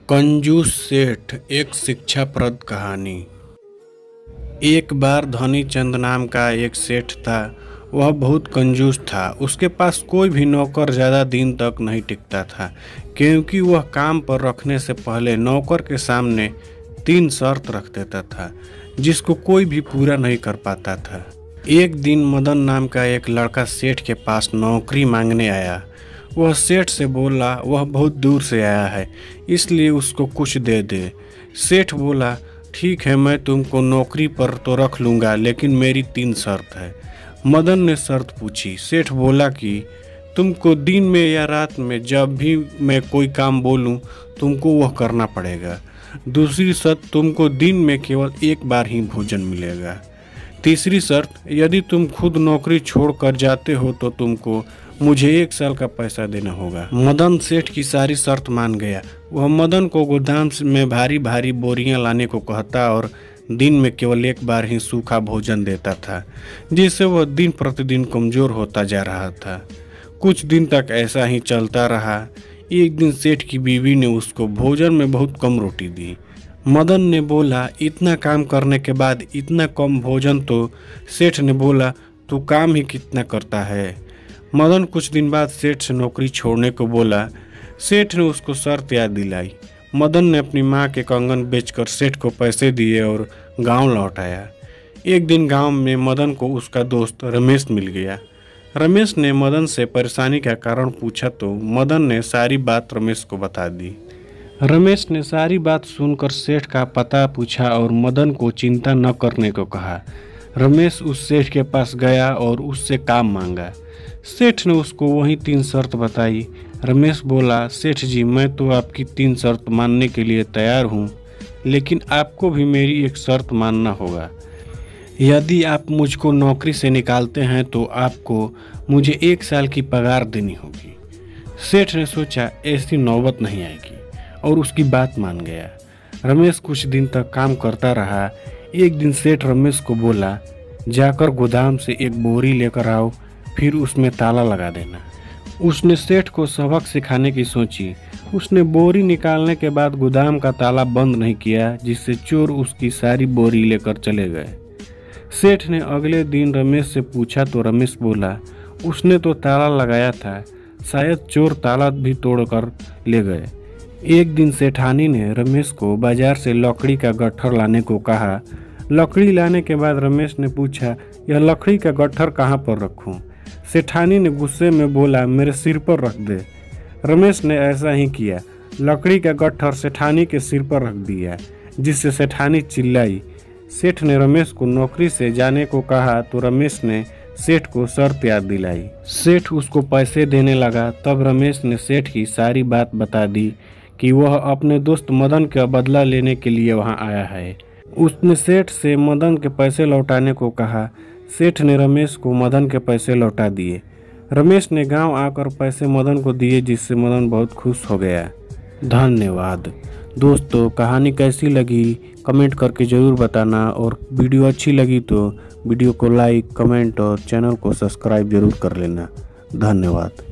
कंजूस सेठ एक शिक्षाप्रद कहानी। एक बार धनी चंद नाम का एक सेठ था। वह बहुत कंजूस था। उसके पास कोई भी नौकर ज़्यादा दिन तक नहीं टिकता था, क्योंकि वह काम पर रखने से पहले नौकर के सामने 3 शर्त रख देता था, जिसको कोई भी पूरा नहीं कर पाता था। एक दिन मदन नाम का एक लड़का सेठ के पास नौकरी मांगने आया। वह सेठ से बोला वह बहुत दूर से आया है, इसलिए उसको कुछ दे दे। सेठ बोला, ठीक है, मैं तुमको नौकरी पर तो रख लूँगा, लेकिन मेरी 3 शर्त है। मदन ने शर्त पूछी। सेठ बोला कि तुमको दिन में या रात में जब भी मैं कोई काम बोलूँ तुमको वह करना पड़ेगा। दूसरी शर्त, तुमको दिन में केवल एक बार ही भोजन मिलेगा। तीसरी शर्त, यदि तुम खुद नौकरी छोड़कर जाते हो तो तुमको मुझे 1 साल का पैसा देना होगा। मदन सेठ की सारी शर्त मान गया। वह मदन को गोदाम में भारी भारी बोरियां लाने को कहता और दिन में केवल 1 बार ही सूखा भोजन देता था, जिससे वह दिन प्रतिदिन कमजोर होता जा रहा था। कुछ दिन तक ऐसा ही चलता रहा। एक दिन सेठ की बीवी ने उसको भोजन में बहुत कम रोटी दी। मदन ने बोला, इतना काम करने के बाद इतना कम भोजन? तो सेठ ने बोला, तू काम ही कितना करता है। मदन कुछ दिन बाद सेठ से नौकरी छोड़ने को बोला। सेठ ने उसको शर्त याद दिलाई। मदन ने अपनी माँ के कंगन बेचकर सेठ को पैसे दिए और गांव लौट आया। एक दिन गांव में मदन को उसका दोस्त रमेश मिल गया। रमेश ने मदन से परेशानी का कारण पूछा तो मदन ने सारी बात रमेश को बता दी। रमेश ने सारी बात सुनकर सेठ का पता पूछा और मदन को चिंता न करने को कहा। रमेश उस सेठ के पास गया और उससे काम मांगा। सेठ ने उसको वही 3 शर्त बताई। रमेश बोला, सेठ जी, मैं तो आपकी 3 शर्त मानने के लिए तैयार हूँ, लेकिन आपको भी मेरी एक शर्त मानना होगा। यदि आप मुझको नौकरी से निकालते हैं तो आपको मुझे 1 साल की पगार देनी होगी। सेठ ने सोचा ऐसी नौबत नहीं आएगी और उसकी बात मान गया। रमेश कुछ दिन तक काम करता रहा। एक दिन सेठ रमेश को बोला, जाकर गोदाम से एक बोरी लेकर आओ, फिर उसमें ताला लगा देना। उसने सेठ को सबक सिखाने की सोची। उसने बोरी निकालने के बाद गोदाम का ताला बंद नहीं किया, जिससे चोर उसकी सारी बोरी लेकर चले गए। सेठ ने अगले दिन रमेश से पूछा तो रमेश बोला, उसने तो ताला लगाया था, शायद चोर ताला भी तोड़कर ले गए। एक दिन सेठानी ने रमेश को बाजार से लकड़ी का गट्ठर लाने को कहा। लकड़ी लाने के बाद रमेश ने पूछा, यह लकड़ी का गट्ठर कहाँ पर रखूं? सेठानी ने गुस्से में बोला, मेरे सिर पर रख दे। रमेश ने ऐसा ही किया। लकड़ी का गट्ठर सेठानी के सिर पर रख दिया, जिससे सेठानी चिल्लाई। सेठ ने रमेश को नौकरी से जाने को कहा तो रमेश ने सेठ को शर्त याद दिलाई। सेठ उसको पैसे देने लगा। तब रमेश ने सेठ की सारी बात बता दी कि वह अपने दोस्त मदन का बदला लेने के लिए वहाँ आया है। उसने सेठ से मदन के पैसे लौटाने को कहा। सेठ ने रमेश को मदन के पैसे लौटा दिए। रमेश ने गांव आकर पैसे मदन को दिए, जिससे मदन बहुत खुश हो गया। धन्यवाद दोस्तों। कहानी कैसी लगी कमेंट करके ज़रूर बताना, और वीडियो अच्छी लगी तो वीडियो को लाइक, कमेंट और चैनल को सब्सक्राइब जरूर कर लेना। धन्यवाद।